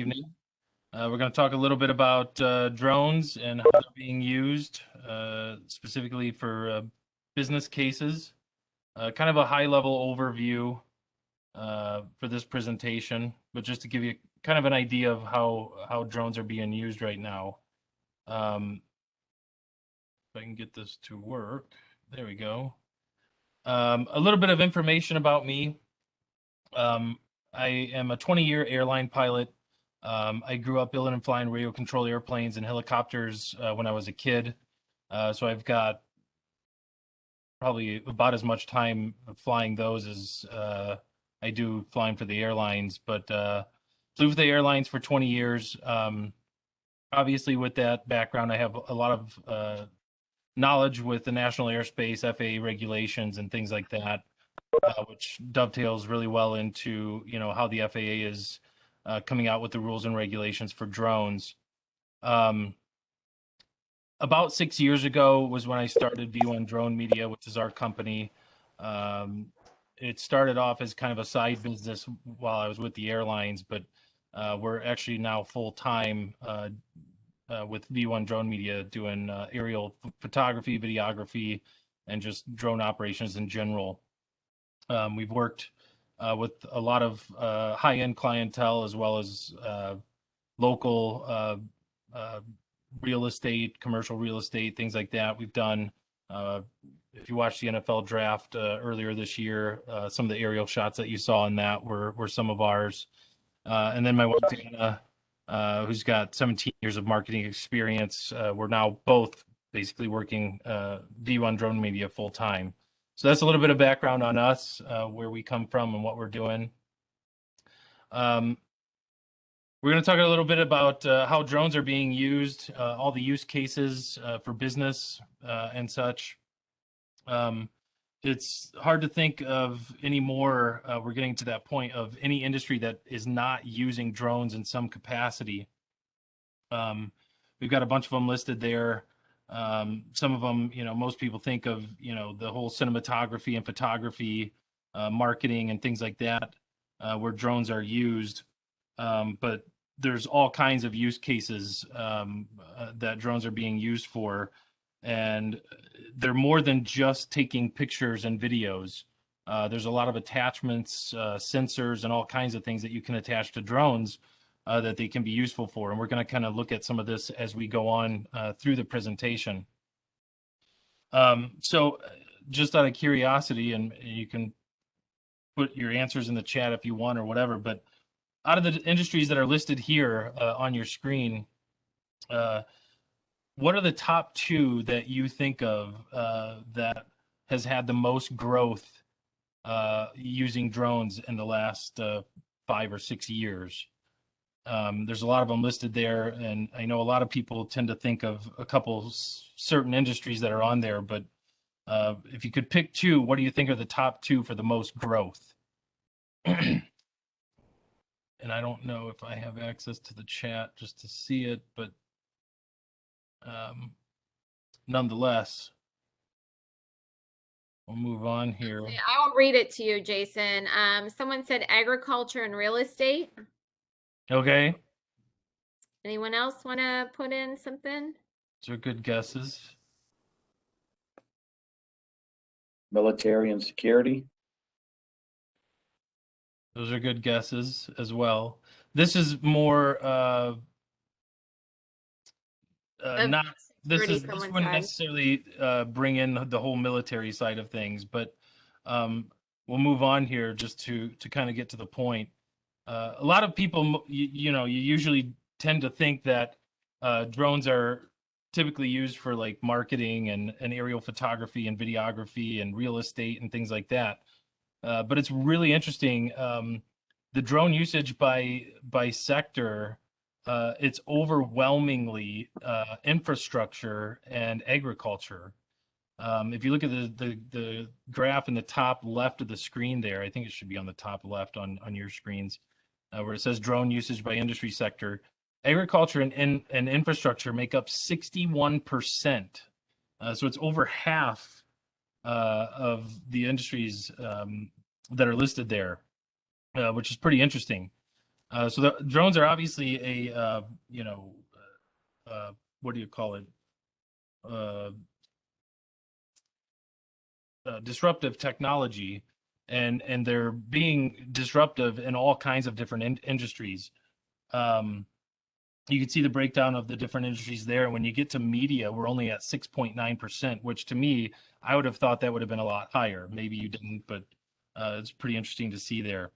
Evening. We're going to talk a little bit about drones and how they're being used, specifically for business cases. Kind of a high-level overview for this presentation, but just to give you kind of an idea of how drones are being used right now. If I can get this to work, there we go. A little bit of information about me. I am a 20-year airline pilot. I grew up building and flying radio control airplanes and helicopters when I was a kid. So I've got probably about as much time flying those as I do flying for the airlines, but flew for the airlines for 20 years. Obviously, with that background, I have a lot of knowledge with the national airspace, FAA regulations, and things like that, which dovetails really well into how the FAA is coming out with the rules and regulations for drones. About 6 years ago was when I started V1DroneMedia, which is our company. It started off as kind of a side business while I was with the airlines, but we're actually now full-time with V1DroneMedia doing aerial photography, videography, and just drone operations in general. We've worked with a lot of high-end clientele as well as local real estate, commercial real estate, things like that. We've done, if you watched the NFL draft earlier this year, some of the aerial shots that you saw in that were some of ours. And then my wife, Anna, who's got 17 years of marketing experience, we're now both basically working V1DroneMedia full time. So that's a little bit of background on us, where we come from and what we're doing. We're going to talk a little bit about how drones are being used, all the use cases for business and such. It's hard to think of anymore. We're getting to that point of any industry that is not using drones in some capacity. We've got a bunch of them listed there. Some of them, most people think of, the whole cinematography and photography, marketing and things like that, where drones are used. But there's all kinds of use cases that drones are being used for, and they're more than just taking pictures and videos. There's a lot of attachments, sensors, and all kinds of things that you can attach to drones that they can be useful for. And we're going to kind of look at some of this as we go on through the presentation. So just out of curiosity, and you can put your answers in the chat if you want or whatever, but out of the industries that are listed here on your screen, what are the top two that you think of that has had the most growth using drones in the last 5 or 6 years? There's a lot of them listed there, and I know a lot of people tend to think of a couple certain industries that are on there, but if you could pick two, what do you think are the top two for the most growth? And I don't know if I have access to the chat just to see it, but nonetheless, we'll move on here. I'll read it to you, Jason. Someone said agriculture and real estate. Okay. Anyone else want to put in something? Those are good guesses. Military and security. Those are good guesses as well. This is more not this wouldn't necessarily bring in the whole military side of things, but we'll move on here just to kind of get to the point. A lot of people, you usually tend to think that drones are typically used for like marketing and aerial photography and videography and real estate and things like that. But it's really interesting. The drone usage by sector, it's overwhelmingly infrastructure and agriculture. If you look at the graph in the top left of the screen there, I think it should be on the top left on your screens, where it says drone usage by industry sector. Agriculture and infrastructure make up 61%. So it's over half of the industries that are listed there, which is pretty interesting. So the drones are obviously a what do you call it? Uh, Disruptive technology, and they're being disruptive in all kinds of different industries. Um, you can see the breakdown of the different industries there. When you get to media, we're only at 6.9%, which to me, I would have thought that would have been a lot higher. Maybe you didn't, but it's pretty interesting to see there.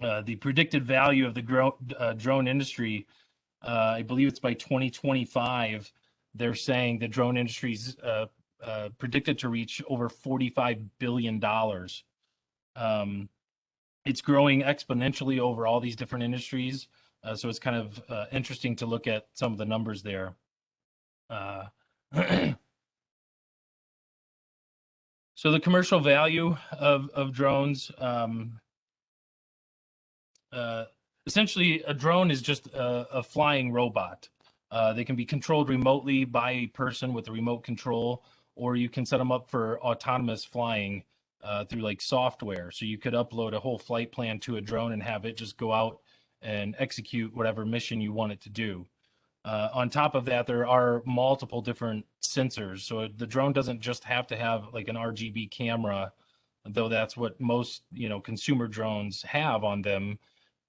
The predicted value of the drone industry, I believe it's by 2025, they're saying the drone industry's predicted to reach over $45 billion. It's growing exponentially over all these different industries. So it's kind of interesting to look at some of the numbers there. So the commercial value of drones, essentially a drone is just a flying robot. They can be controlled remotely by a person with a remote control, or you can set them up for autonomous flying through like software. So you could upload a whole flight plan to a drone and have it just go out and execute whatever mission you want it to do. On top of that, there are multiple different sensors. So the drone doesn't just have to have like an RGB camera, though that's what most, consumer drones have on them,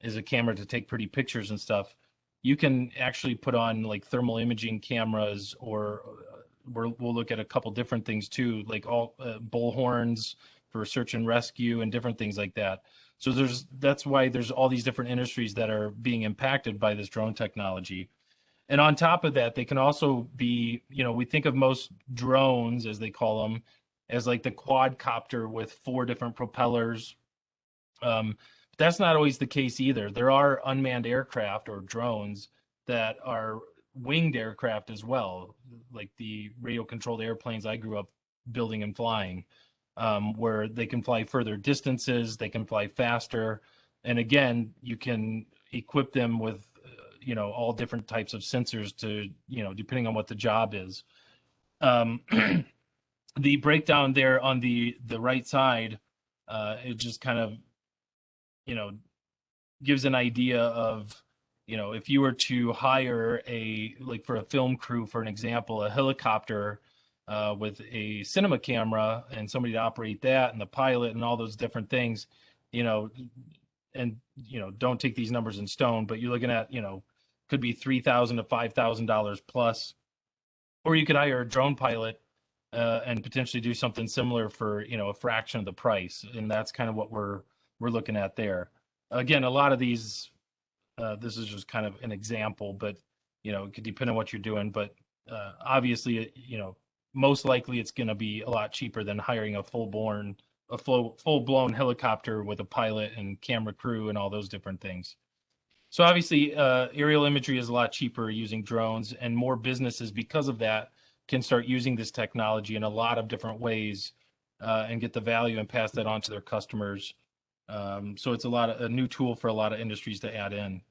is a camera to take pretty pictures and stuff. You can actually put on like thermal imaging cameras, or we'll look at a couple different things too, like all bullhorns for search and rescue and different things like that. So that's why there's all these different industries that are being impacted by this drone technology. And on top of that, they can also be, we think of most drones, as they call them, as like the quadcopter with 4 different propellers. But that's not always the case either. There are unmanned aircraft or drones that are winged aircraft as well, like the radio controlled airplanes I grew up building and flying, where they can fly further distances, they can fly faster. And again, you can equip them with all different types of sensors to, depending on what the job is. The breakdown there on the right side, it just kind of, gives an idea of, if you were to hire like for a film crew, for an example, a helicopter with a cinema camera and somebody to operate that, and the pilot and all those different things, and don't take these numbers in stone, but you're looking at, could be $3,000 to $5,000 plus, or you could hire a drone pilot and potentially do something similar for a fraction of the price, and that's kind of what we're looking at there. Again, a lot of these, this is just kind of an example, but it could depend on what you're doing. But obviously, most likely it's going to be a lot cheaper than hiring a full-blown helicopter with a pilot and camera crew and all those different things. So obviously, aerial imagery is a lot cheaper using drones, and more businesses, because of that, can start using this technology in a lot of different ways and get the value and pass that on to their customers. So it's a new tool for a lot of industries to add in.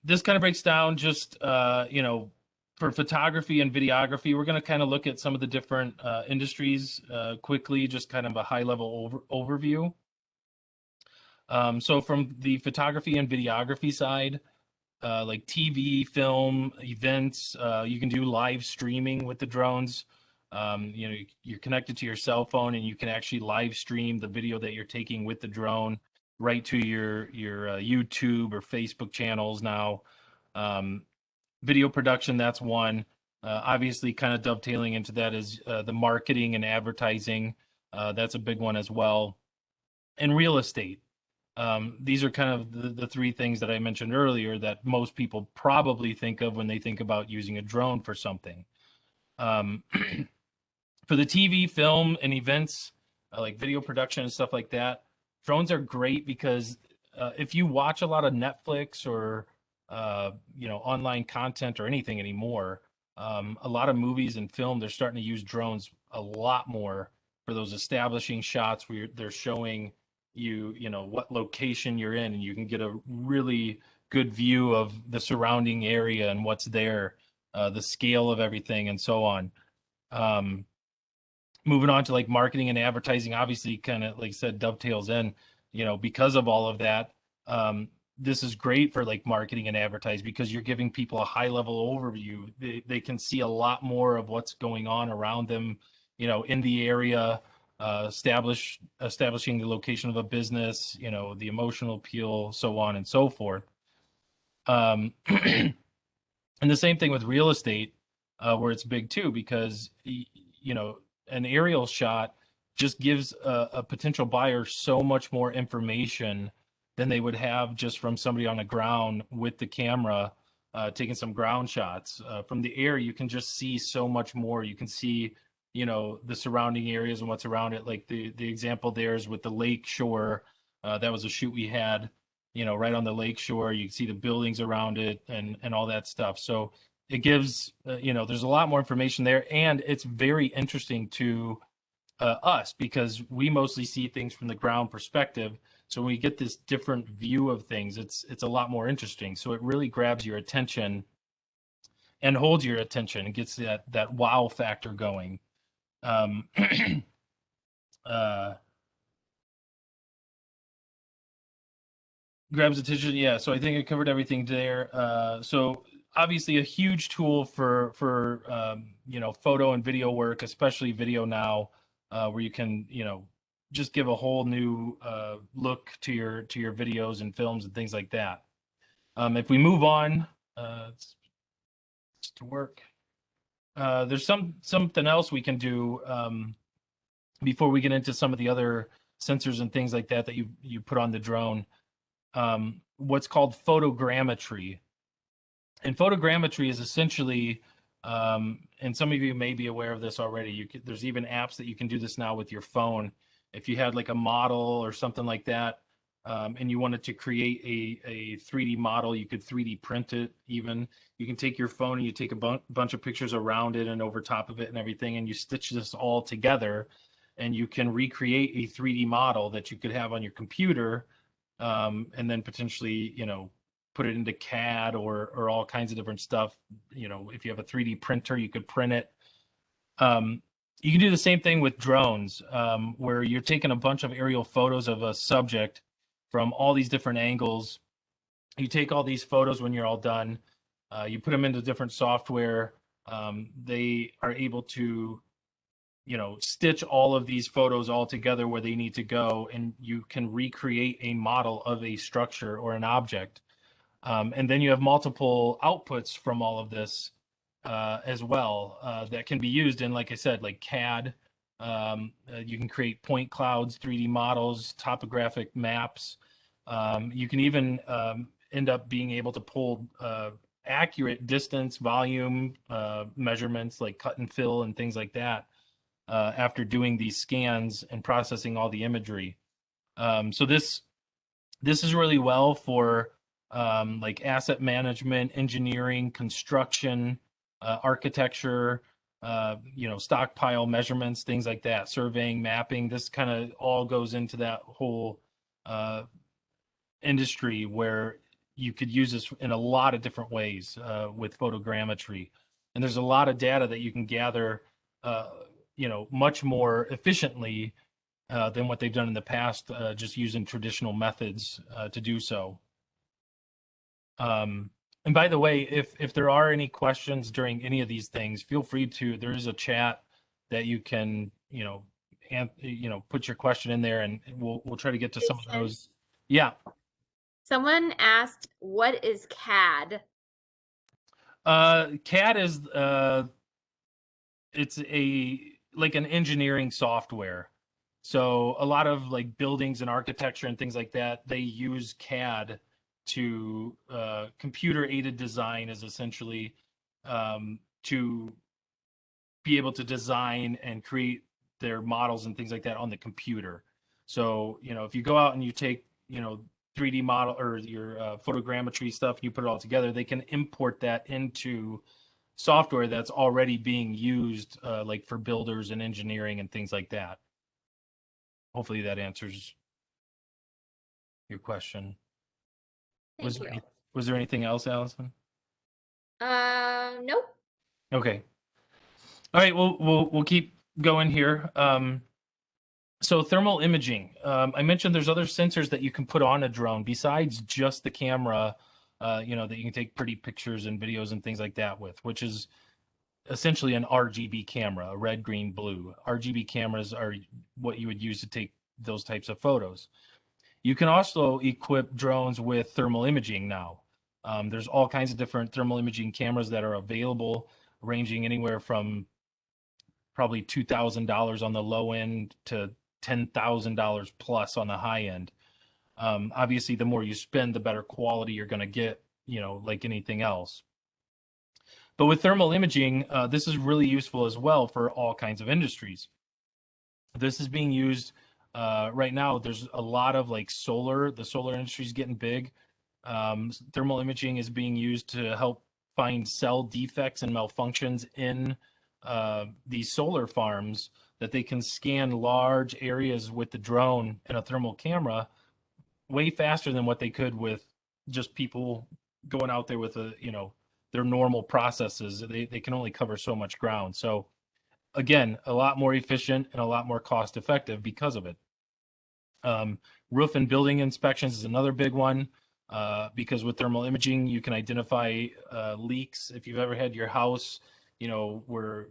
This kind of breaks down just, for photography and videography. We're going to kind of look at some of the different industries quickly, just kind of a high level overview. So from the photography and videography side, like TV, film, events, you can do live streaming with the drones. You're connected to your cell phone and you can actually live stream the video that you're taking with the drone right to your YouTube or Facebook channels now. Video production, that's one. Obviously, kind of dovetailing into that is the marketing and advertising. That's a big one as well. And real estate. These are kind of the 3 things that I mentioned earlier that most people probably think of when they think about using a drone for something. For the TV, film, and events, like video production and stuff like that, drones are great because if you watch a lot of Netflix or online content or anything anymore, a lot of movies and film, they're starting to use drones a lot more for those establishing shots where they're showing you what location you're in, and you can get a really good view of the surrounding area and what's there, the scale of everything, and so on. Moving on to like marketing and advertising, obviously kind of like I said, dovetails in. because of all of that, this is great for like marketing and advertising because you're giving people a high level overview. They can see a lot more of what's going on around them, in the area, establishing the location of a business, the emotional appeal, so on and so forth. And the same thing with real estate, where it's big too, because an aerial shot just gives a potential buyer so much more information than they would have just from somebody on the ground with the camera, taking some ground shots. From the air, you can just see so much more. You can see, the surrounding areas and what's around it. Like the example there is with the lake shore. That was a shoot we had, right on the lake shore. You can see the buildings around it and all that stuff. So it gives, there's a lot more information there, and it's very interesting to us because we mostly see things from the ground perspective. So when we get this different view of things, it's a lot more interesting. So it really grabs your attention and holds your attention and gets that wow factor going. Grabs attention. Yeah. So I think I covered everything there. So obviously a huge tool for photo and video work, especially video now, where you can, just give a whole new look to your videos and films and things like that. If we move on to work, there's something else we can do before we get into some of the other sensors and things like that you put on the drone. What's called photogrammetry. And photogrammetry is essentially, and some of you may be aware of this already, there's even apps that you can do this now with your phone. If you had like a model or something like that, and you wanted to create a 3D model, you could 3D print it even. You can take your phone and you take a bunch of pictures around it and over top of it and everything, and you stitch this all together, and you can recreate a 3D model that you could have on your computer, and then potentially, put it into CAD or all kinds of different stuff. If you have a 3D printer, you could print it. You can do the same thing with drones, where you're taking a bunch of aerial photos of a subject from all these different angles. You take all these photos when you're all done, you put them into different software. They are able to stitch all of these photos all together where they need to go, and you can recreate a model of a structure or an object. And then you have multiple outputs from all of this as well that can be used in, like I said, like CAD. You can create point clouds, 3D models, topographic maps. You can even end up being able to pull accurate distance, volume measurements like cut and fill and things like that after doing these scans and processing all the imagery. So this is really well for like asset management, engineering, construction, architecture, stockpile measurements, things like that, surveying, mapping. This kind of all goes into that whole industry where you could use this in a lot of different ways with photogrammetry. And there's a lot of data that you can gather much more efficiently than what they've done in the past, just using traditional methods to do so. And by the way, if there are any questions during any of these things, feel free to. There is a chat that you can put your question in there, and we'll try to get to some of those. Yeah. Someone asked, "What is CAD?" CAD is it's like an engineering software. So a lot of like buildings and architecture and things like that, they use CAD to computer aided design is essentially to be able to design and create their models and things like that on the computer. So, if you go out and you take, 3D model or your photogrammetry stuff, and you put it all together, they can import that into software that's already being used like for builders and engineering and things like that. Hopefully that answers your question. Thank you. Was there anything else, Allison? Nope. Okay. All right, we'll keep going here. So thermal imaging. I mentioned there's other sensors that you can put on a drone besides just the camera, that you can take pretty pictures and videos and things like that with, which is essentially an RGB camera, a red, green, blue. RGB cameras are what you would use to take those types of photos. You can also equip drones with thermal imaging now. There's all kinds of different thermal imaging cameras that are available, ranging anywhere from probably $2,000 on the low end to $10,000 plus on the high end. Obviously, the more you spend, the better quality you're going to get, like anything else. But with thermal imaging, this is really useful as well for all kinds of industries. This is being used right now. There's a lot of like the solar industry is getting big. Thermal imaging is being used to help find cell defects and malfunctions in these solar farms, that they can scan large areas with the drone and a thermal camera way faster than what they could with just people going out there with their normal processes. They can only cover so much ground. So again, a lot more efficient and a lot more cost effective because of it. Roof and building inspections is another big one, because with thermal imaging, you can identify leaks. If you've ever had your house, where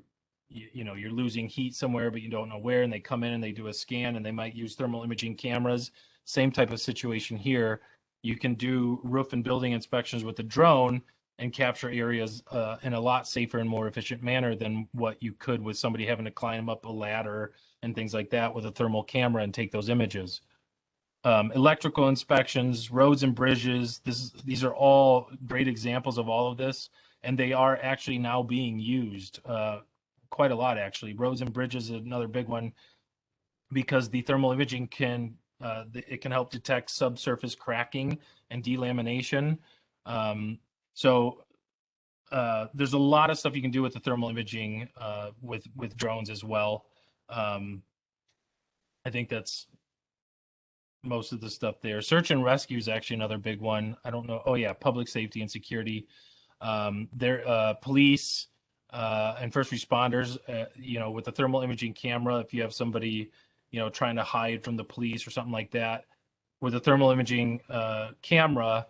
you're losing heat somewhere, but you don't know where, and they come in and they do a scan, and they might use thermal imaging cameras. Same type of situation here. You can do roof and building inspections with the drone and capture areas in a lot safer and more efficient manner than what you could with somebody having to climb up a ladder and things like that with a thermal camera and take those images. Electrical inspections, roads and bridges. These are all great examples of all of this, and they are actually now being used quite a lot, actually. Roads and bridges is another big one, because the thermal imaging can help detect subsurface cracking and delamination. So there's a lot of stuff you can do with the thermal imaging with drones as well. I think that's most of the stuff there. Search and rescue is actually another big one. I don't know. Oh yeah, public safety and security. Police and first responders. With the thermal imaging camera, if you have somebody, trying to hide from the police or something like that, with a thermal imaging camera,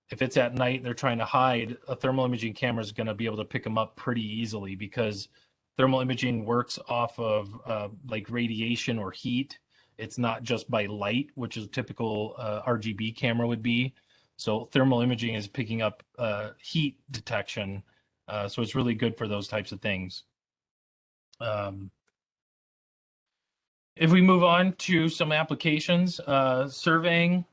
if it's at night, they're trying to hide, a thermal imaging camera is going to be able to pick them up pretty easily, because thermal imaging works off of like radiation or heat. It's not just by light, which is a typical RGB camera would be. So thermal imaging is picking up heat detection. So it's really good for those types of things. If we move on to some applications, surveying,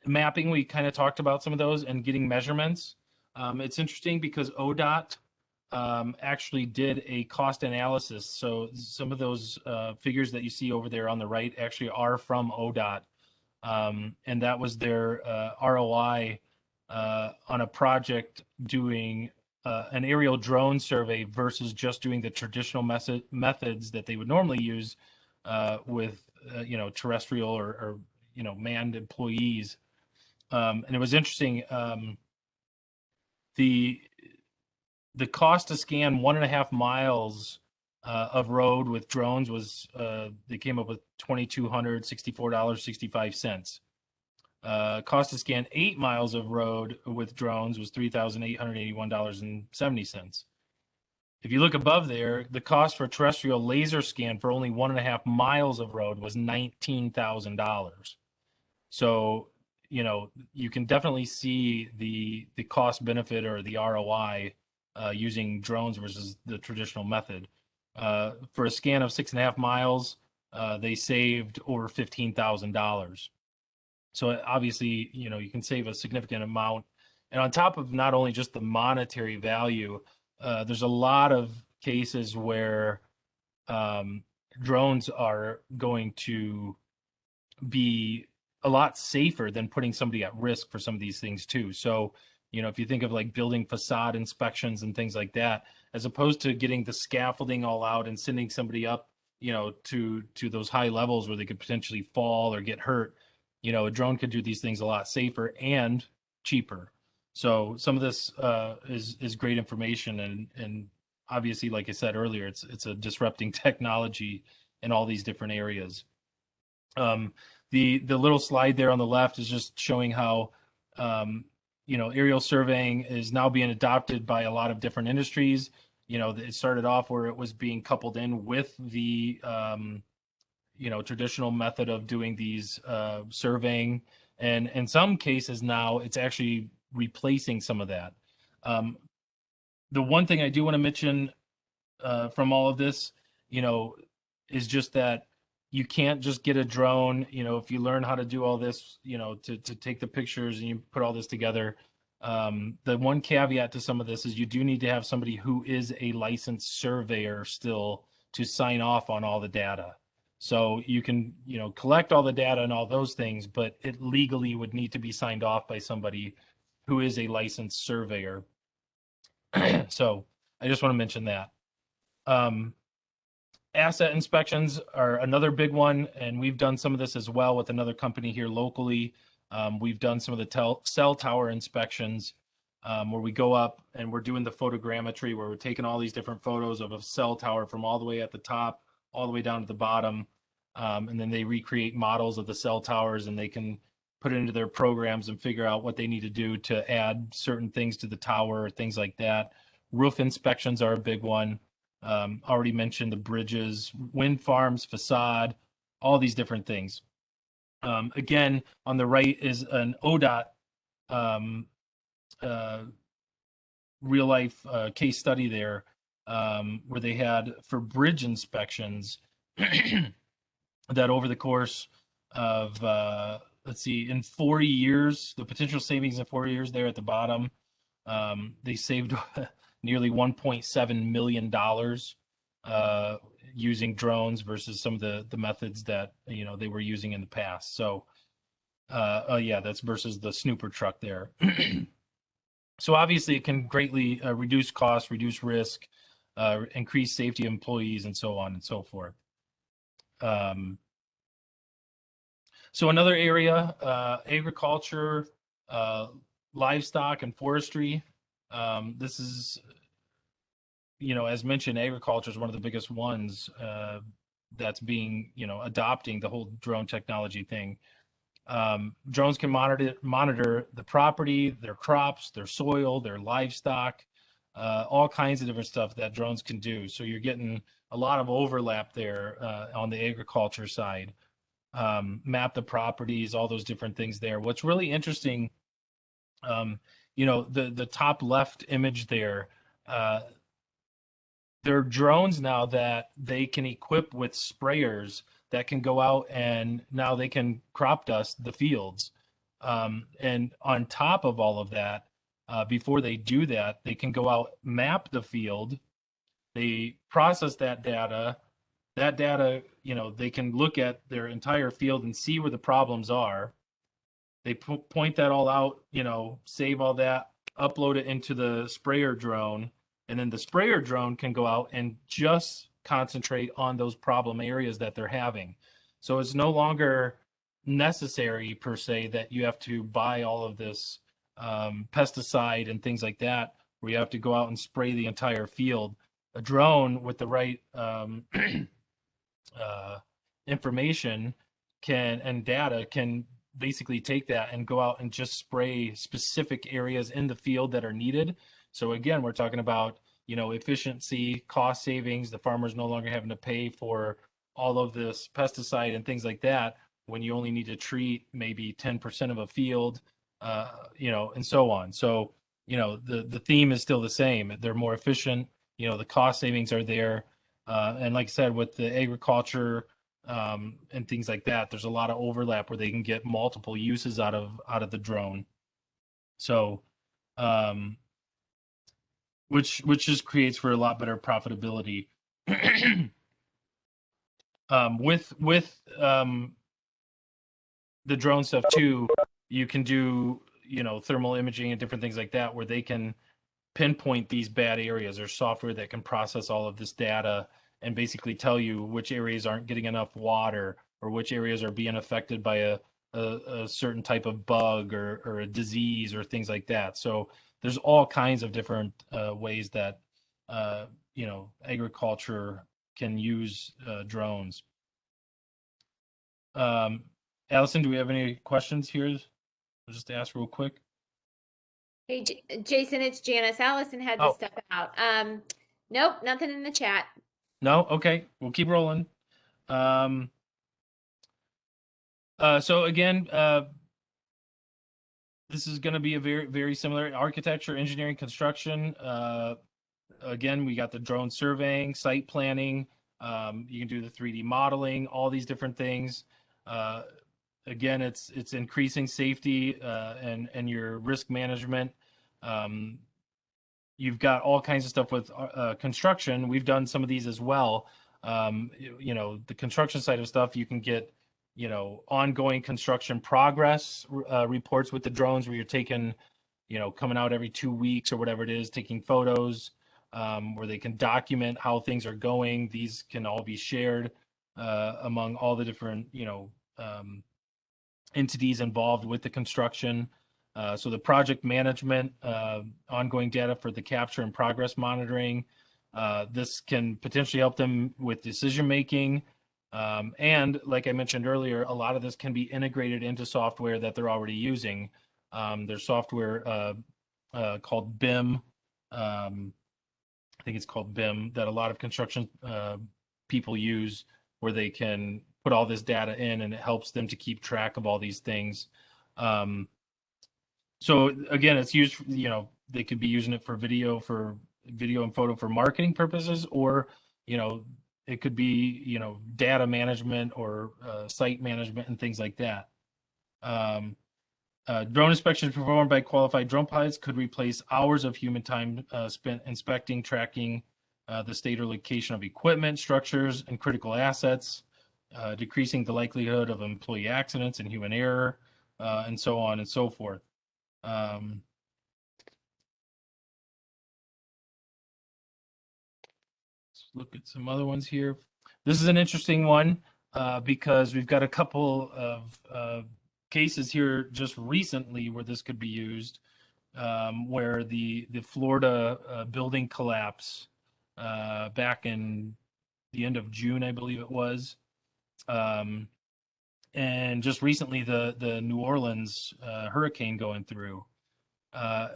mapping, we kind of talked about some of those, and getting measurements. It's interesting because ODOT actually did a cost analysis. So some of those figures that you see over there on the right actually are from ODOT. And that was their ROI on a project doing an aerial drone survey versus just doing the traditional methods that they would normally use with terrestrial or manned employees. And it was interesting. The cost to scan 1.5 miles of road with drones was they came up with $2,264.65. Cost to scan 8 miles of road with drones was $3,881.70. If you look above there, the cost for a terrestrial laser scan for only 1.5 miles of road was $19,000. So, you can definitely see the cost benefit or the ROI using drones versus the traditional method. For a scan of 6.5 miles, they saved over $15,000. So obviously, you can save a significant amount. And on top of not only just the monetary value, there's a lot of cases where drones are going to be a lot safer than putting somebody at risk for some of these things too. So, if you think of like building facade inspections and things like that, as opposed to getting the scaffolding all out and sending somebody up, to those high levels where they could potentially fall or get hurt, a drone could do these things a lot safer and cheaper. So some of this is great information, and obviously, like I said earlier, it's a disrupting technology in all these different areas. The little slide there on the left is just showing how aerial surveying is now being adopted by a lot of different industries. It started off where it was being coupled in with the traditional method of doing these surveying, and in some cases now it's actually replacing some of that. The one thing I do want to mention from all of this, is just that you can't just get a drone. If you learn how to do all this, to take the pictures and you put all this together. The one caveat to some of this is you do need to have somebody who is a licensed surveyor still to sign off on all the data. So you can, collect all the data and all those things, but it legally would need to be signed off by somebody who is a licensed surveyor. So I just want to mention that. Asset inspections are another big one, and we've done some of this as well with another company here locally. We've done some of the cell tower inspections, where we go up and we're doing the photogrammetry, where we're taking all these different photos of a cell tower from all the way at the top all the way down to the bottom, and then they recreate models of the cell towers, and they can put it into their programs and figure out what they need to do to add certain things to the tower or things like that. Roof inspections are a big one. Already mentioned the bridges, wind farms, facade, all these different things. Again, on the right is an ODOT real life case study there, where they had for bridge inspections that over the course of let's see, in 40 years, the potential savings in 4 years there at the bottom, they saved nearly $1.7 million using drones versus some of the methods that they were using in the past. So yeah, that's versus the snooper truck there. So obviously it can greatly reduce costs, reduce risk, increase safety of employees, and so on and so forth. So another area, agriculture, livestock, and forestry. This is, as mentioned, agriculture is one of the biggest ones that's being, adopting the whole drone technology thing. Drones can monitor the property, their crops, their soil, their livestock, all kinds of different stuff that drones can do. So you're getting a lot of overlap there on the agriculture side. Map the properties, all those different things there. What's really interesting, the top left image there, there are drones now that they can equip with sprayers that can go out and now they can crop dust the fields. And on top of all of that, before they do that, they can go out, map the field, they process that data. That data, they can look at their entire field and see where the problems are. They point that all out, save all that, upload it into the sprayer drone, and then the sprayer drone can go out and just concentrate on those problem areas that they're having. So it's no longer necessary per se that you have to buy all of this pesticide and things like that, where you have to go out and spray the entire field. A drone with the right information and data can basically take that and go out and just spray specific areas in the field that are needed. So again, we're talking about, efficiency, cost savings, the farmer's no longer having to pay for all of this pesticide and things like that when you only need to treat maybe 10% of a field, and so on. So, the theme is still the same. They're more efficient, the cost savings are there. And like I said, with the agriculture, and things like that, there's a lot of overlap where they can get multiple uses out of the drone. So, which just creates for a lot better profitability. With the drone stuff too, you can do thermal imaging and different things like that, where they can pinpoint these bad areas. There's software that can process all of this data and basically tell you which areas aren't getting enough water or which areas are being affected by a certain type of bug or a disease or things like that. So there's all kinds of different ways that agriculture can use drones. Allison, do we have any questions here? I'll just ask real quick. Hey, Jason, it's Janice. Allison had to step out. Nope, nothing in the chat. No? Okay, we'll keep rolling. So again, this is going to be a very, very similar architecture, engineering, construction. Again, we got the drone surveying, site planning. You can do the 3D modeling, all these different things. Again, it's increasing safety and your risk management. You've got all kinds of stuff with construction. We've done some of these as well. The construction side of stuff, you can get, ongoing construction progress reports with the drones where you're taking, coming out every 2 weeks or whatever it is, taking photos where they can document how things are going. These can all be shared among all the different, entities involved with the construction. So the project management, ongoing data for the capture and progress monitoring. This can potentially help them with decision making. And like I mentioned earlier, a lot of this can be integrated into software that they're already using. There's software called BIM. I think it's called BIM that a lot of construction people use, where they can put all this data in and it helps them to keep track of all these things. So again, it's used, they could be using it for video and photo for marketing purposes, or, it could be, data management or site management and things like that. Drone inspections performed by qualified drone pilots could replace hours of human time spent inspecting, tracking the state or location of equipment, structures, and critical assets, decreasing the likelihood of employee accidents and human error, and so on and so forth. Let's look at some other ones here. This is an interesting one because we've got a couple of cases here just recently where this could be used, where the Florida building collapse back in the end of June, I believe it was. And just recently the New Orleans hurricane going through.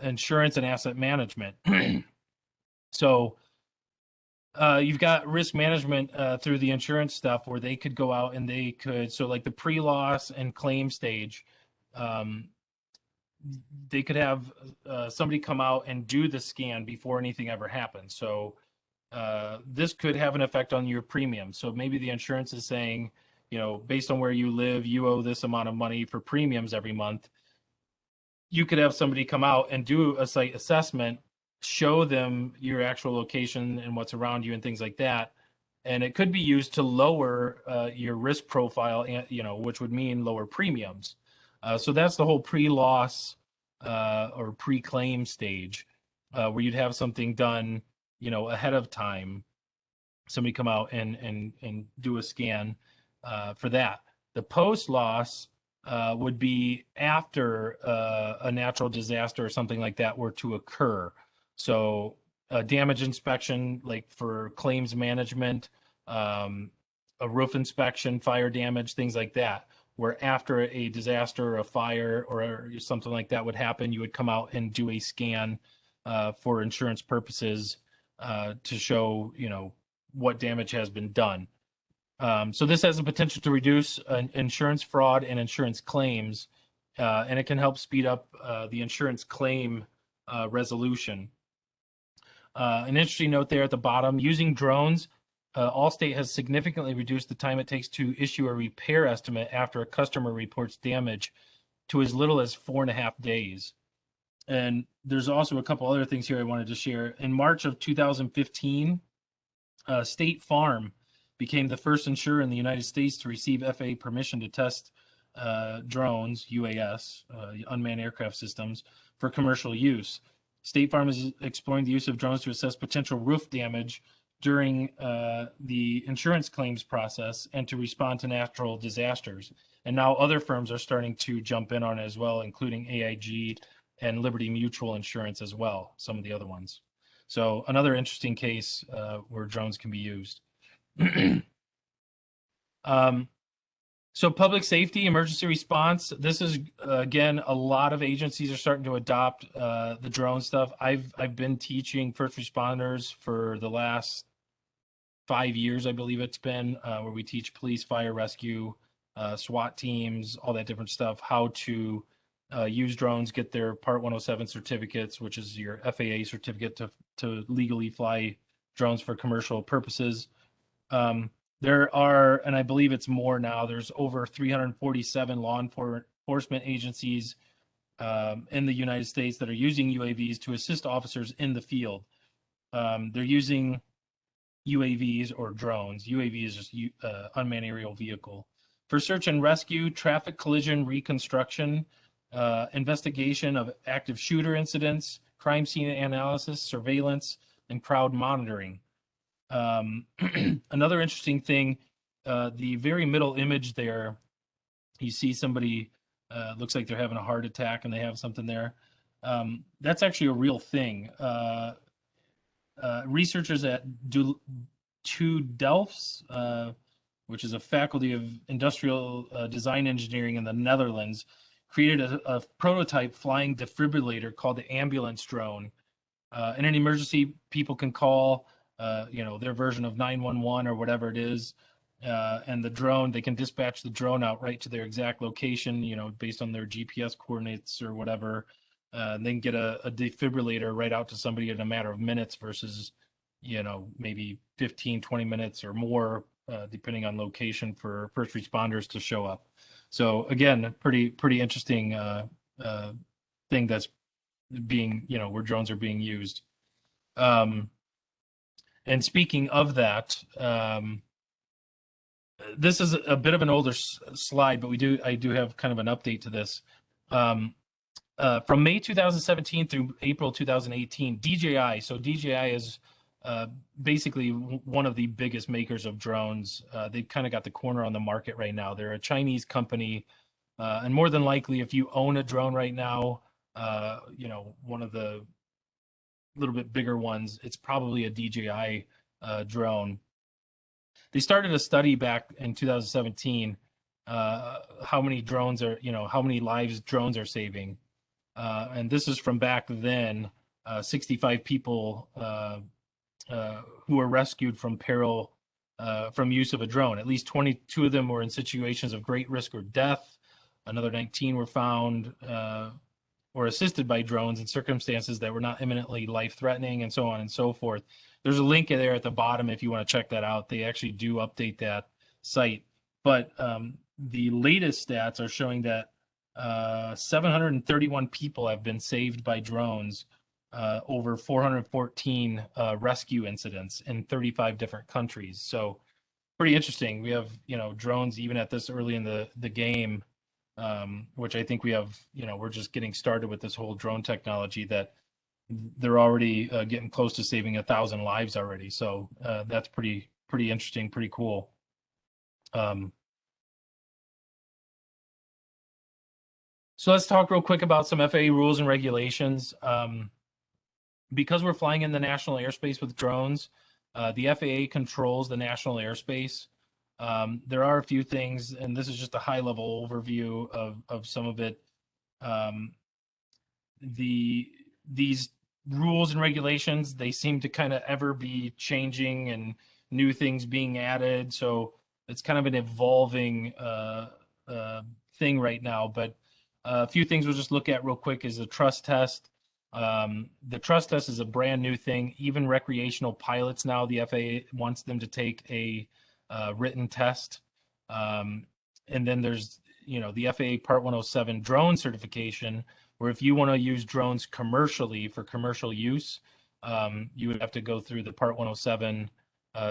Insurance and asset management. So you've got risk management through the insurance stuff where they could go out and they could, so like the pre-loss and claim stage, they could have somebody come out and do the scan before anything ever happens. So this could have an effect on your premium. So maybe the insurance is saying, based on where you live, you owe this amount of money for premiums every month. You could have somebody come out and do a site assessment, show them your actual location and what's around you and things like that. And it could be used to lower your risk profile, and, which would mean lower premiums. So that's the whole pre-loss or pre-claim stage where you'd have something done, ahead of time. Somebody come out and do a scan for that. The post-loss would be after a natural disaster or something like that were to occur. So a damage inspection, like for claims management, a roof inspection, fire damage, things like that, where after a disaster or a fire or something like that would happen, you would come out and do a scan for insurance purposes to show, what damage has been done. So this has the potential to reduce insurance fraud and insurance claims, and it can help speed up the insurance claim resolution. An interesting note there at the bottom, using drones, Allstate has significantly reduced the time it takes to issue a repair estimate after a customer reports damage to as little as 4.5 days. And there's also a couple other things here I wanted to share. In March of 2015, State Farm became the first insurer in the United States to receive FAA permission to test drones, UAS, unmanned aircraft systems, for commercial use. State Farm is exploring the use of drones to assess potential roof damage during the insurance claims process and to respond to natural disasters. And now other firms are starting to jump in on it as well, including AIG and Liberty Mutual Insurance as well, some of the other ones. So another interesting case where drones can be used. So public safety, emergency response, this is, again, a lot of agencies are starting to adopt the drone stuff. I've been teaching first responders for the last 5 years, I believe it's been, where we teach police, fire, rescue, SWAT teams, all that different stuff, how to use drones, get their Part 107 certificates, which is your FAA certificate to legally fly drones for commercial purposes. There are, and I believe it's more now, there's over 347 law enforcement agencies in the United States that are using UAVs to assist officers in the field. They're using UAVs or drones. UAV is just unmanned aerial vehicle. For search and rescue, traffic collision reconstruction, investigation of active shooter incidents, crime scene analysis, surveillance, and crowd monitoring. Another interesting thing, the very middle image there, you see somebody, looks like they're having a heart attack and they have something there. That's actually a real thing. Researchers at TU Delft, which is a faculty of industrial design engineering in the Netherlands, created a prototype flying defibrillator called the ambulance drone. In an emergency, people can call their version of 911 or whatever it is, and the drone, they can dispatch the drone out right to their exact location, based on their GPS coordinates or whatever. And then get a defibrillator right out to somebody in a matter of minutes versus, maybe 15, 20 minutes or more, depending on location, for first responders to show up. So again, a pretty interesting thing that's being, where drones are being used. And speaking of that, this is a bit of an older slide, but I do have kind of an update to this. From May 2017 through April 2018, DJI. So DJI is basically one of the biggest makers of drones. They've kind of got the corner on the market right now. They're a Chinese company, and more than likely, if you own a drone right now, one of the little bit bigger ones, it's probably a DJI drone. They started a study back in 2017, how many drones are, how many lives drones are saving. And this is from back then, 65 people who were rescued from peril from use of a drone. At least 22 of them were in situations of great risk or death. Another 19 were found or assisted by drones in circumstances that were not imminently life-threatening, and so on and so forth. There's a link there at the bottom if you want to check that out. They actually do update that site. But the latest stats are showing that 731 people have been saved by drones, over 414 rescue incidents in 35 different countries. So pretty interesting. We have, drones even at this early in the game, which I think we have, we're just getting started with this whole drone technology, that they're already getting close to saving 1,000 lives already. So that's pretty interesting, pretty cool. So let's talk real quick about some FAA rules and regulations. Because we're flying in the national airspace with drones, the FAA controls the national airspace. There are a few things, and this is just a high-level overview of some of it. These rules and regulations, they seem to kind of ever be changing and new things being added. So it's kind of an evolving thing right now. But a few things we'll just look at real quick is the trust test. The trust test is a brand new thing. Even recreational pilots now, the FAA wants them to take a written test. And then there's, the FAA Part 107 drone certification, where if you want to use drones commercially for commercial use, you would have to go through the Part 107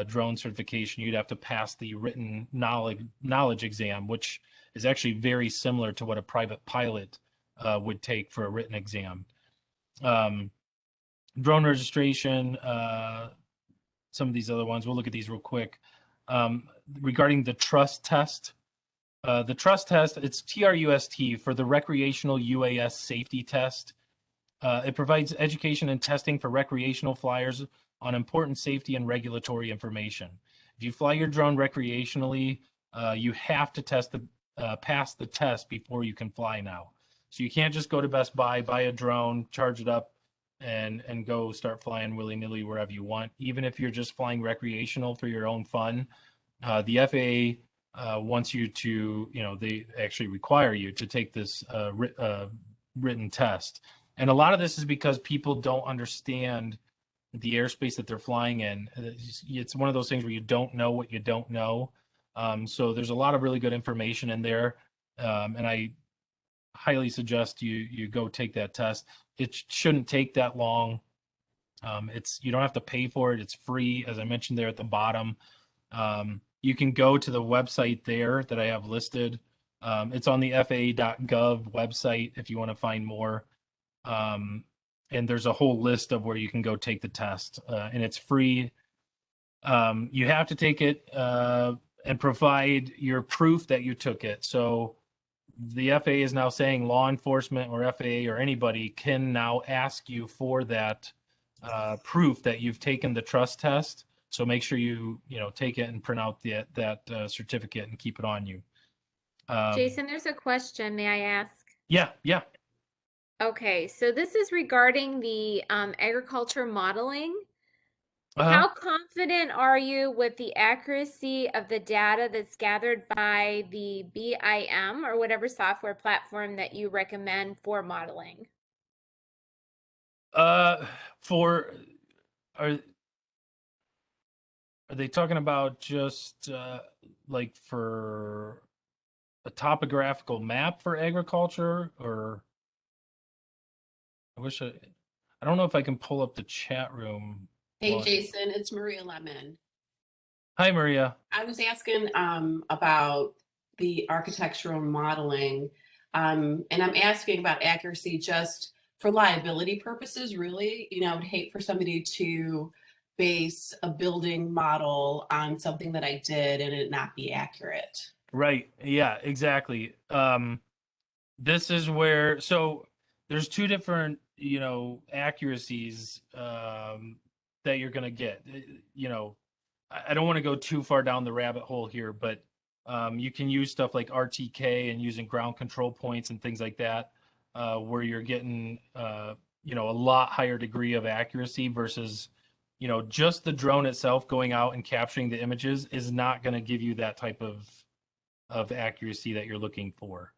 drone certification. You'd have to pass the written knowledge exam, which is actually very similar to what a private pilot would take for a written exam. Drone registration, some of these other ones, we'll look at these real quick. Regarding the trust test, it's TRUST for the Recreational UAS Safety Test. It provides education and testing for recreational flyers on important safety and regulatory information. If you fly your drone recreationally, you have to pass the test before you can fly now. So you can't just go to Best Buy, buy a drone, charge it up, and go start flying willy-nilly wherever you want. Even if you're just flying recreational for your own fun, the FAA wants you to, they actually require you to take this written test. And a lot of this is because people don't understand the airspace that they're flying in. It's one of those things where you don't know what you don't know. So there's a lot of really good information in there. And I highly suggest you go take that test. It shouldn't take that long. You don't have to pay for it. It's free, as I mentioned there at the bottom. You can go to the website there that I have listed. It's on the FAA.gov website if you want to find more. And there's a whole list of where you can go take the test, and it's free. You have to take it and provide your proof that you took it. So the FAA is now saying law enforcement or FAA or anybody can now ask you for that proof that you've taken the trust test. So make sure you take it and print out that certificate and keep it on you. Jason, there's a question. May I ask? Yeah. Okay, so this is regarding the agriculture modeling. How confident are you with the accuracy of the data that's gathered by the BIM or whatever software platform that you recommend for modeling? Are they talking about just like for a topographical map for agriculture, or I don't know if I can pull up the chat room. Hey, Jason, it's Maria Lemon. Hi, Maria. I was asking about the architectural modeling, and I'm asking about accuracy just for liability purposes, really. I would hate for somebody to base a building model on something that I did and it not be accurate. Right. Yeah, exactly. This is where, so there's two different, accuracies that you're going to get. I don't want to go too far down the rabbit hole here, but you can use stuff like RTK and using ground control points and things like that, where you're getting, a lot higher degree of accuracy versus, just the drone itself going out and capturing the images is not going to give you that type of accuracy that you're looking for.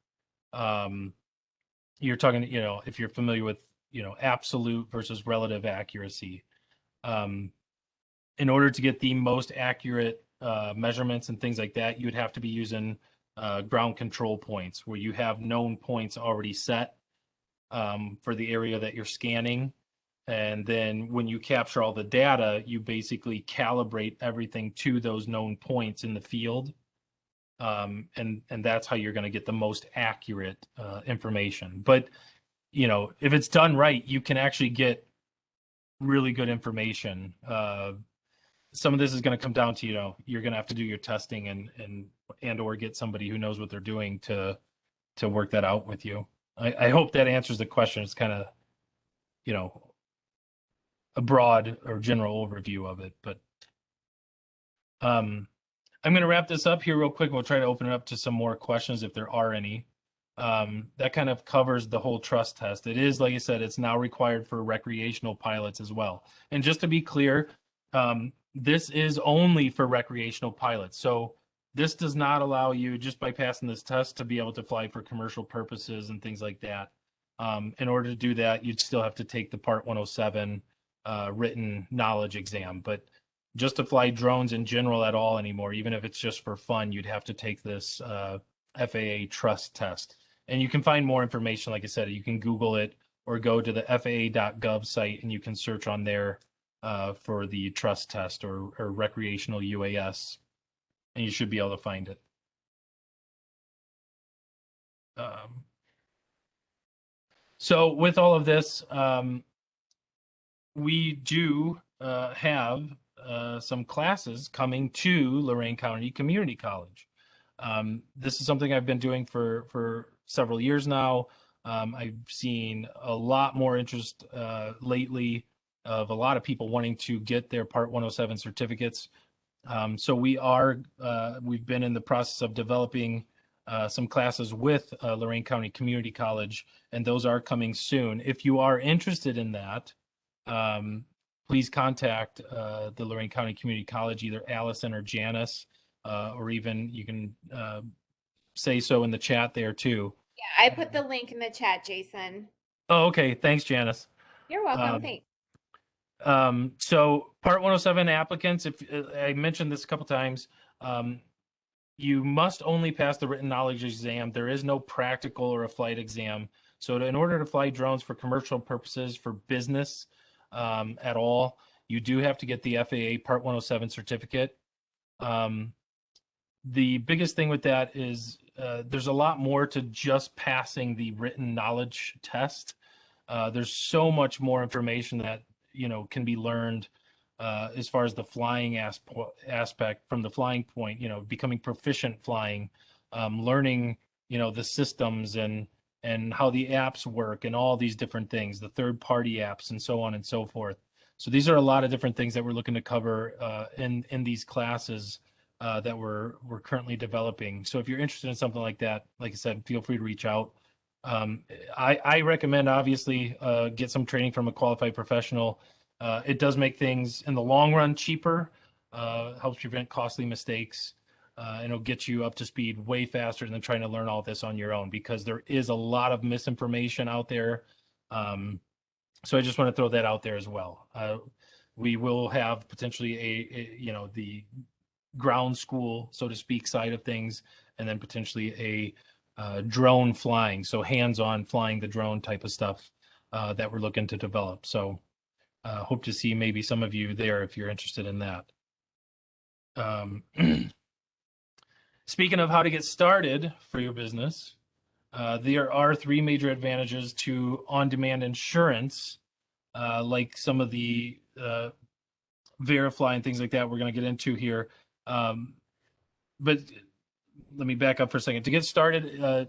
You're talking, if you're familiar with, absolute versus relative accuracy. In order to get the most accurate measurements and things like that, you would have to be using ground control points where you have known points already set for the area that you're scanning. And then when you capture all the data, you basically calibrate everything to those known points in the field. And that's how you're going to get the most accurate information. But, if it's done right, you can actually get really good information. Some of this is going to come down to, you're going to have to do your testing and or get somebody who knows what they're doing to work that out with you. I hope that answers the question. It's kind of, a broad or general overview of it, but I'm going to wrap this up here real quick. We'll try to open it up to some more questions if there are any. That kind of covers the whole trust test. It is, like I said, it's now required for recreational pilots as well. And just to be clear, this is only for recreational pilots. So this does not allow you, just by passing this test, to be able to fly for commercial purposes and things like that. In order to do that, you'd still have to take the Part 107 written knowledge exam. But just to fly drones in general at all anymore, even if it's just for fun, you'd have to take this FAA trust test. And you can find more information, like I said, you can Google it or go to the FAA.gov site and you can search on there for the trust test or recreational UAS, and you should be able to find it. So with all of this, we do have some classes coming to Lorain County Community College. This is something I've been doing for several years now. I've seen a lot more interest lately of a lot of people wanting to get their Part 107 certificates. So we've been in the process of developing some classes with Lorain County Community College, and those are coming soon. If you are interested in that, please contact the Lorain County Community College, either Allison or Janice, or even you can say so in the chat there too. Yeah, I put the link in the chat, Jason. Oh, okay. Thanks, Janice. You're welcome. Thanks. So Part 107 applicants, if I mentioned this a couple times, you must only pass the written knowledge exam. There is no practical or a flight exam. So in order to fly drones for commercial purposes, for business at all, you do have to get the FAA Part 107 certificate. The biggest thing with that is there's a lot more to just passing the written knowledge test. There's so much more information that can be learned as far as the flying aspect from the flying point, becoming proficient flying, learning, the systems and how the apps work and all these different things, the third party apps and so on and so forth. So these are a lot of different things that we're looking to cover in these classes that we're currently developing. So if you're interested in something like that, like I said, feel free to reach out. I recommend obviously get some training from a qualified professional. It does make things in the long run cheaper, helps prevent costly mistakes, and it'll get you up to speed way faster than trying to learn all this on your own, because there is a lot of misinformation out there. So I just want to throw that out there as well. We will have potentially the ground school, so to speak, side of things, and then potentially a drone flying, so hands-on flying the drone type of stuff that we're looking to develop. So hope to see maybe some of you there if you're interested in that. Speaking of how to get started for your business, there are 3 major advantages to on-demand insurance, like some of the Verifly and things like that we're going to get into here. But let me back up for a second. To get started,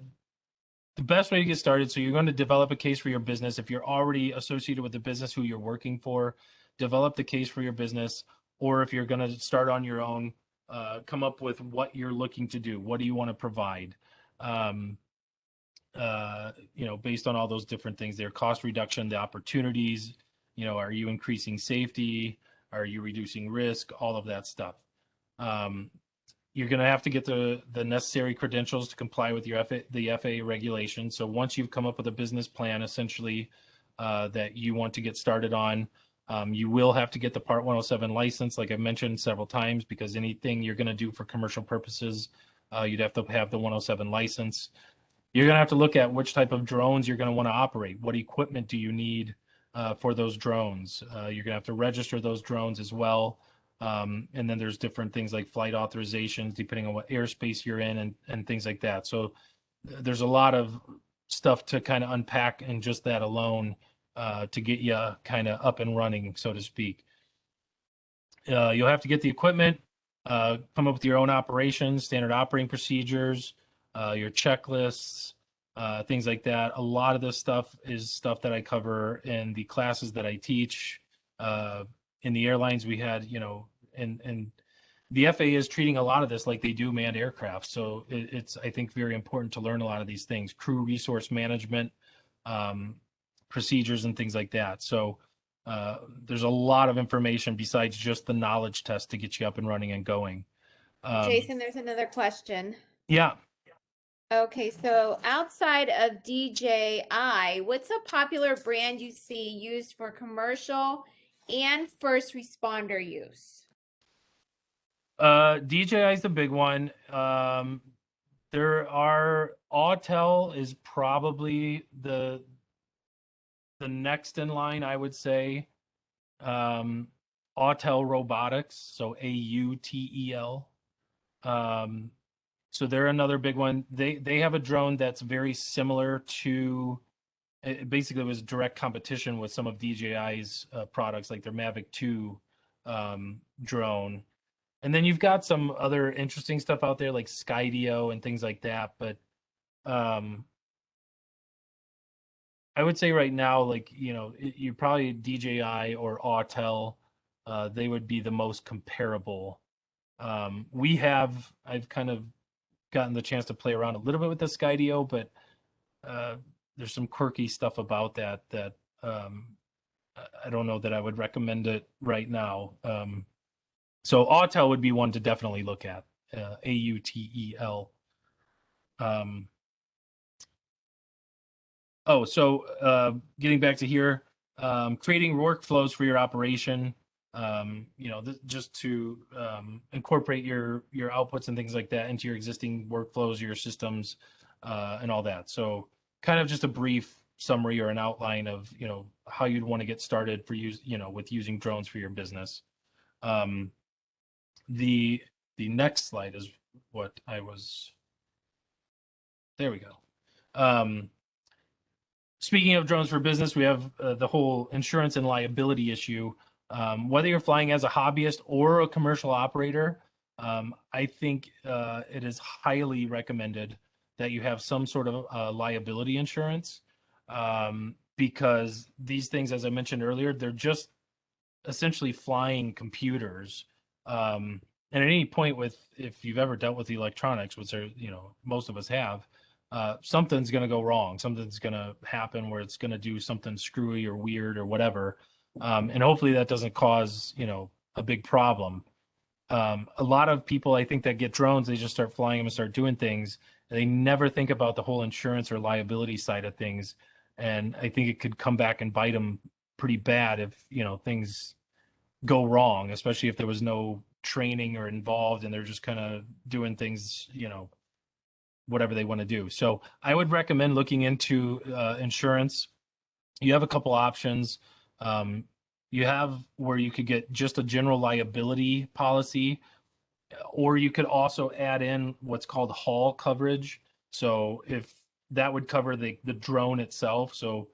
the best way to get started, so you're going to develop a case for your business. If you're already associated with the business who you're working for, develop the case for your business. Or if you're going to start on your own, come up with what you're looking to do. What do you want to provide? Based on all those different things there, cost reduction, the opportunities, are you increasing safety? Are you reducing risk? All of that stuff. You're going to have to get the necessary credentials to comply with the FAA regulations. So once you've come up with a business plan, essentially, that you want to get started on, you will have to get the Part 107 license, like I mentioned several times, because anything you're going to do for commercial purposes, you'd have to have the 107 license. You're going to have to look at which type of drones you're going to want to operate. What equipment do you need for those drones? You're going to have to register those drones as well. And then there's different things like flight authorizations, depending on what airspace you're in and things like that. So there's a lot of stuff to kind of unpack in just that alone to get you kind of up and running, so to speak. You'll have to get the equipment, come up with your own operations, standard operating procedures, your checklists, things like that. A lot of this stuff is stuff that I cover in the classes that I teach. In the airlines, we had, and the FAA is treating a lot of this like they do manned aircraft. So it's, I think, very important to learn a lot of these things, crew resource management, procedures and things like that. So there's a lot of information besides just the knowledge test to get you up and running and going. Jason, there's another question. Yeah. Okay, so outside of DJI, what's a popular brand you see used for commercial and first responder use? DJI is the big one. There are Autel is probably the next in line, I would say. Autel Robotics, so AUTEL. So they're another big one. They have a drone that's very similar to, it basically was direct competition with some of DJI's products, like their Mavic 2 drone. And then you've got some other interesting stuff out there like Skydio and things like that. But I would say right now, like, you probably DJI or Autel, they would be the most comparable I've kind of gotten the chance to play around a little bit with the Skydio, but there's some quirky stuff about that I don't know that I would recommend it right now. So Autel would be one to definitely look at. AUTEL. Getting back to here, creating workflows for your operation. Just to incorporate your outputs and things like that into your existing workflows, your systems, and all that. So kind of just a brief summary or an outline of how you'd want to get started for with using drones for your business. The next slide is what I was. There we go. Speaking of drones for business, we have the whole insurance and liability issue. Whether you're flying as a hobbyist or a commercial operator, I think it is highly recommended that you have some sort of liability insurance, because these things, as I mentioned earlier, they're just essentially flying computers. And at any point if you've ever dealt with electronics, which are, most of us have, something's going to go wrong. Something's going to happen where it's going to do something screwy or weird or whatever. And hopefully that doesn't cause, a big problem. A lot of people, I think, that get drones, they just start flying them and start doing things. And they never think about the whole insurance or liability side of things. And I think it could come back and bite them pretty bad if, things go wrong, especially if there was no training or involved and they're just kind of doing things, whatever they want to do. So I would recommend looking into insurance. You have a couple options. You have where you could get just a general liability policy, or you could also add in what's called haul coverage. So if that would cover the drone itself. So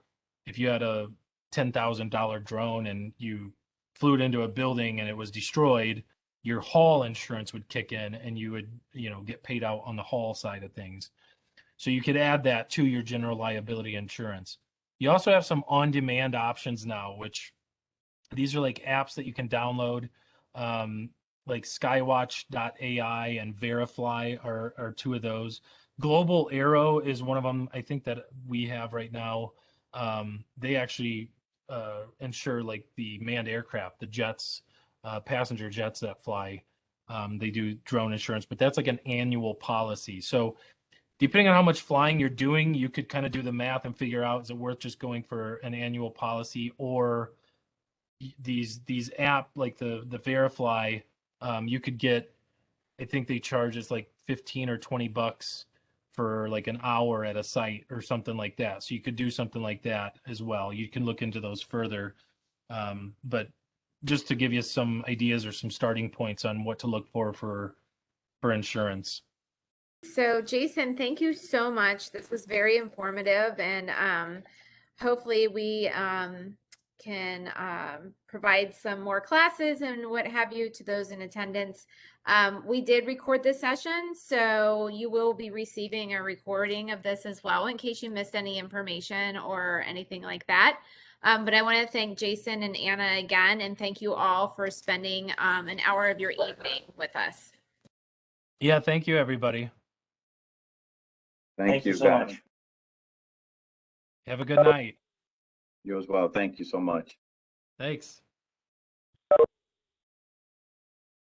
if you had a $10,000 drone and you flew it into a building and it was destroyed, your haul insurance would kick in and you would, get paid out on the haul side of things. So you could add that to your general liability insurance. You also have some on-demand options now, which these are like apps that you can download. Like Skywatch.ai and Verifly are two of those. Global Aero is one of them, I think, that we have right now. They actually insure like the manned aircraft, the jets, passenger jets that fly. They do drone insurance, but that's like an annual policy. So depending on how much flying you're doing, you could kind of do the math and figure out, is it worth just going for an annual policy, or these app like the Verifly, you could get, I think they charge us like 15 or $20 for like an hour at a site or something like that. So you could do something like that as well. You can look into those further. But just to give you some ideas or some starting points on what to look for insurance. So Jason, thank you so much. This was very informative, and hopefully we can provide some more classes and what have you to those in attendance. We did record this session, so you will be receiving a recording of this as well in case you missed any information or anything like that. But I want to thank Jason and Anna again, and thank you all for spending an hour of your evening with us. Yeah, thank you, everybody. Thank you so guys. much. Have a good night. You as well. Thank you so much. Thanks.